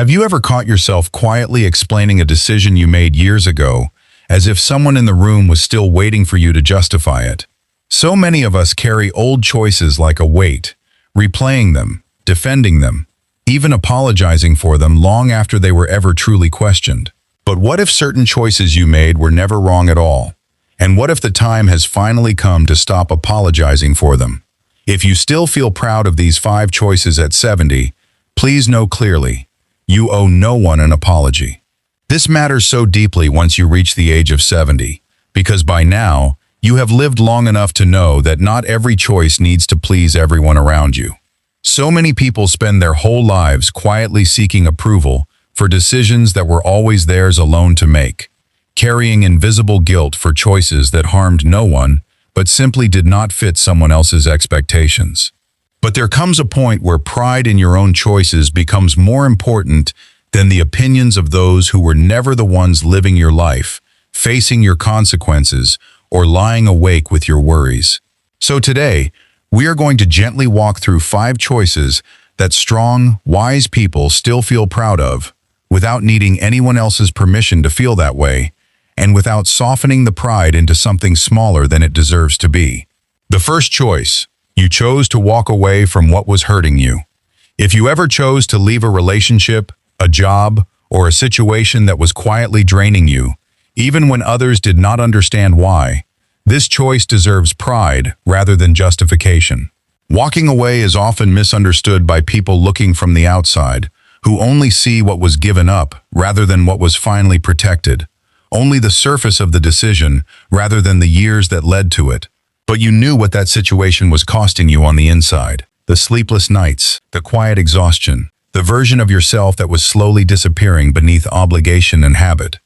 Have you ever caught yourself quietly explaining a decision you made years ago, as if someone in the room was still waiting for you to justify it? So many of us carry old choices like a weight, replaying them, defending them, even apologizing for them long after they were ever truly questioned. But what if certain choices you made were never wrong at all? And what if the time has finally come to stop apologizing for them? If you still feel proud of these 5 choices at 70, please know clearly, you owe no one an apology. This matters so deeply once you reach the age of 70, because by now, you have lived long enough to know that not every choice needs to please everyone around you. So many people spend their whole lives quietly seeking approval for decisions that were always theirs alone to make, carrying invisible guilt for choices that harmed no one but simply did not fit someone else's expectations. But there comes a point where pride in your own choices becomes more important than the opinions of those who were never the ones living your life, facing your consequences, or lying awake with your worries. So today, we are going to gently walk through 5 choices that strong, wise people still feel proud of, without needing anyone else's permission to feel that way, and without softening the pride into something smaller than it deserves to be. The first choice: you chose to walk away from what was hurting you. If you ever chose to leave a relationship, a job, or a situation that was quietly draining you, even when others did not understand why, this choice deserves pride rather than justification. Walking away is often misunderstood by people looking from the outside, who only see what was given up rather than what was finally protected, only the surface of the decision rather than the years that led to it. But you knew what that situation was costing you on the inside. The sleepless nights, the quiet exhaustion, the version of yourself that was slowly disappearing beneath obligation and habit.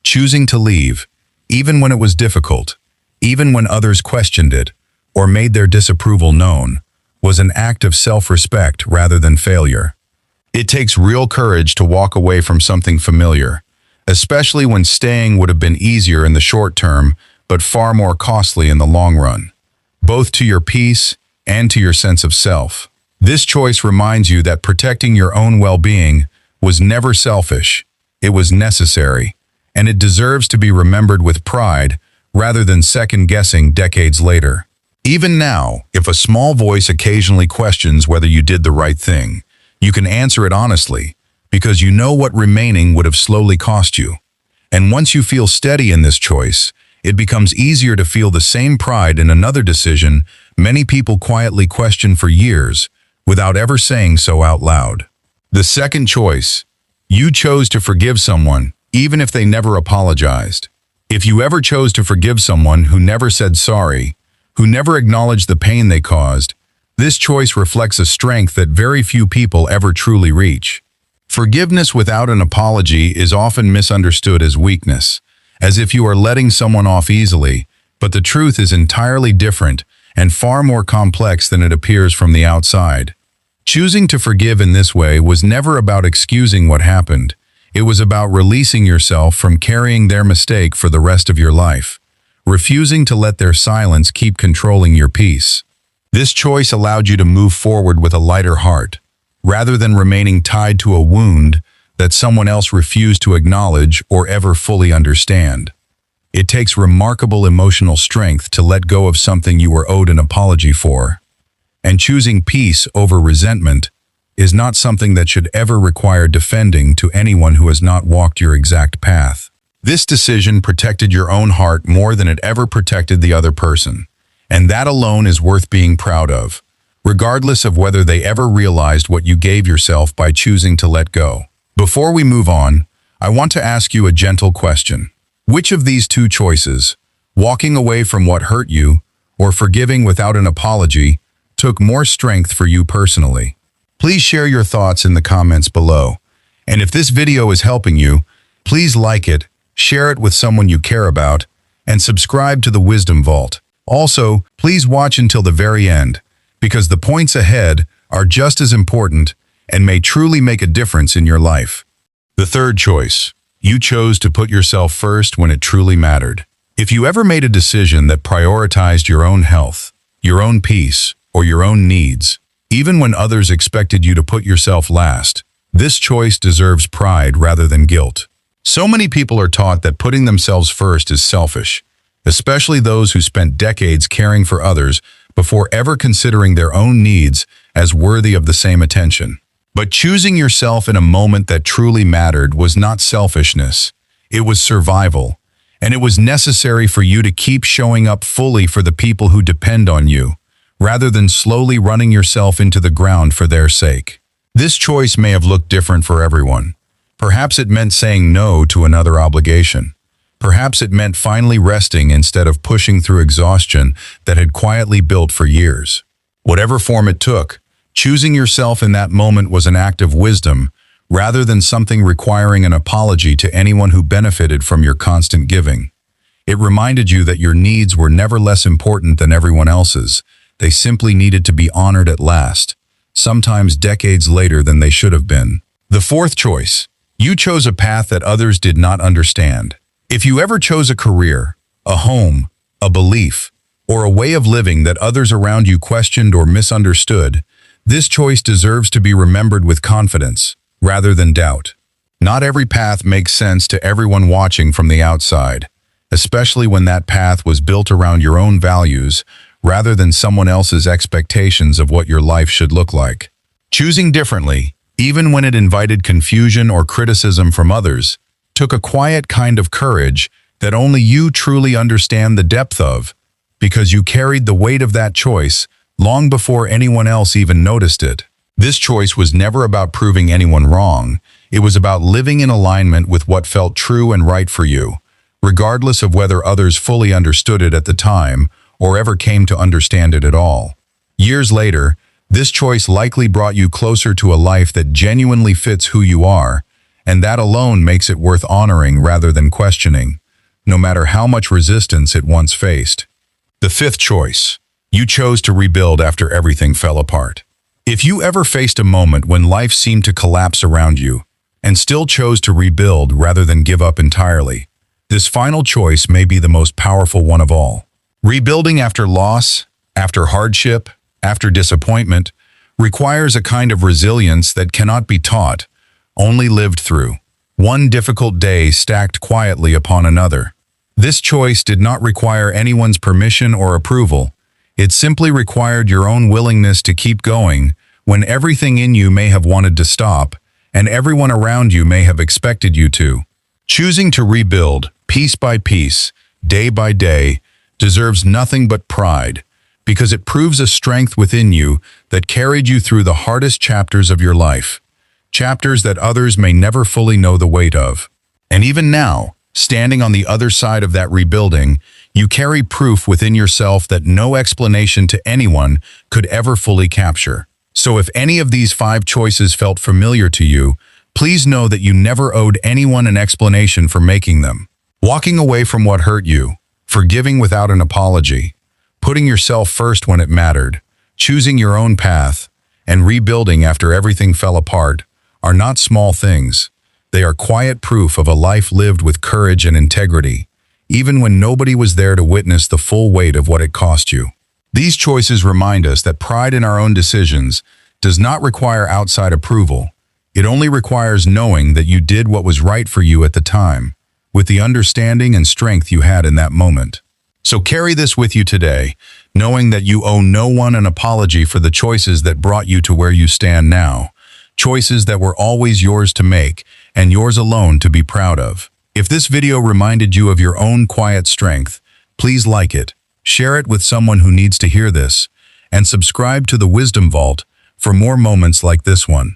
Choosing to leave, even when it was difficult, even when others questioned it or made their disapproval known, was an act of self-respect rather than failure. It takes real courage to walk away from something familiar, especially when staying would have been easier in the short term but far more costly in the long run, both to your peace and to your sense of self. This choice reminds you that protecting your own well-being was never selfish, it was necessary, and it deserves to be remembered with pride rather than second-guessing decades later. Even now, if a small voice occasionally questions whether you did the right thing, you can answer it honestly, because you know what remaining would have slowly cost you. And once you feel steady in this choice, it becomes easier to feel the same pride in another decision many people quietly question for years without ever saying so out loud. The second choice: you chose to forgive someone, even if they never apologized. If you ever chose to forgive someone who never said sorry, who never acknowledged the pain they caused, this choice reflects a strength that very few people ever truly reach. Forgiveness without an apology is often misunderstood as weakness, as if you are letting someone off easily, but the truth is entirely different and far more complex than it appears from the outside. Choosing to forgive in this way was never about excusing what happened. It was about releasing yourself from carrying their mistake for the rest of your life, refusing to let their silence keep controlling your peace. This choice allowed you to move forward with a lighter heart, rather than remaining tied to a wound that someone else refused to acknowledge or ever fully understand. It takes remarkable emotional strength to let go of something you were owed an apology for. And choosing peace over resentment is not something that should ever require defending to anyone who has not walked your exact path. This decision protected your own heart more than it ever protected the other person, and that alone is worth being proud of, regardless of whether they ever realized what you gave yourself by choosing to let go. Before we move on, I want to ask you a gentle question. Which of these 2 choices, walking away from what hurt you or forgiving without an apology, took more strength for you personally? Please share your thoughts in the comments below. And if this video is helping you, please like it, share it with someone you care about, and subscribe to the Wisdom Vault. Also, please watch until the very end, because the points ahead are just as important and may truly make a difference in your life. The third choice: you chose to put yourself first when it truly mattered. If you ever made a decision that prioritized your own health, your own peace, or your own needs, even when others expected you to put yourself last, This choice deserves pride rather than guilt. So many people are taught that putting themselves first is selfish, especially those who spent decades caring for others before ever considering their own needs as worthy of the same attention. But choosing yourself in a moment that truly mattered was not selfishness. It was survival, and it was necessary for you to keep showing up fully for the people who depend on you, rather than slowly running yourself into the ground for their sake. This choice may have looked different for everyone. Perhaps it meant saying no to another obligation. Perhaps it meant finally resting instead of pushing through exhaustion that had quietly built for years. Whatever form it took, choosing yourself in that moment was an act of wisdom, rather than something requiring an apology to anyone who benefited from your constant giving. It reminded you that your needs were never less important than everyone else's. They simply needed to be honored at last, sometimes decades later than they should have been. The fourth choice. You chose a path that others did not understand. If you ever chose a career, a home, a belief, or a way of living that others around you questioned or misunderstood, this choice deserves to be remembered with confidence, rather than doubt. Not every path makes sense to everyone watching from the outside, especially when that path was built around your own values rather than someone else's expectations of what your life should look like. Choosing differently, even when it invited confusion or criticism from others, took a quiet kind of courage that only you truly understand the depth of, because you carried the weight of that choice long before anyone else even noticed it. This choice was never about proving anyone wrong. It was about living in alignment with what felt true and right for you, regardless of whether others fully understood it at the time or ever came to understand it at all. Years later, this choice likely brought you closer to a life that genuinely fits who you are, and that alone makes it worth honoring rather than questioning, no matter how much resistance it once faced. The fifth choice. You chose to rebuild after everything fell apart. If you ever faced a moment when life seemed to collapse around you, and still chose to rebuild rather than give up entirely, this final choice may be the most powerful one of all. Rebuilding after loss, after hardship, after disappointment, requires a kind of resilience that cannot be taught, only lived through. One difficult day stacked quietly upon another. This choice did not require anyone's permission or approval. It simply required your own willingness to keep going when everything in you may have wanted to stop, and everyone around you may have expected you to. Choosing to rebuild, piece by piece, day by day, deserves nothing but pride, because it proves a strength within you that carried you through the hardest chapters of your life. Chapters that others may never fully know the weight of. And even now, standing on the other side of that rebuilding, you carry proof within yourself that no explanation to anyone could ever fully capture. So if any of these 5 choices felt familiar to you, please know that you never owed anyone an explanation for making them. Walking away from what hurt you, forgiving without an apology, putting yourself first when it mattered, choosing your own path, and rebuilding after everything fell apart are not small things. They are quiet proof of a life lived with courage and integrity, even when nobody was there to witness the full weight of what it cost you. These choices remind us that pride in our own decisions does not require outside approval. It only requires knowing that you did what was right for you at the time, with the understanding and strength you had in that moment. So carry this with you today, knowing that you owe no one an apology for the choices that brought you to where you stand now. Choices that were always yours to make and yours alone to be proud of. If this video reminded you of your own quiet strength, please like it, share it with someone who needs to hear this, and subscribe to the Wisdom Vault for more moments like this one.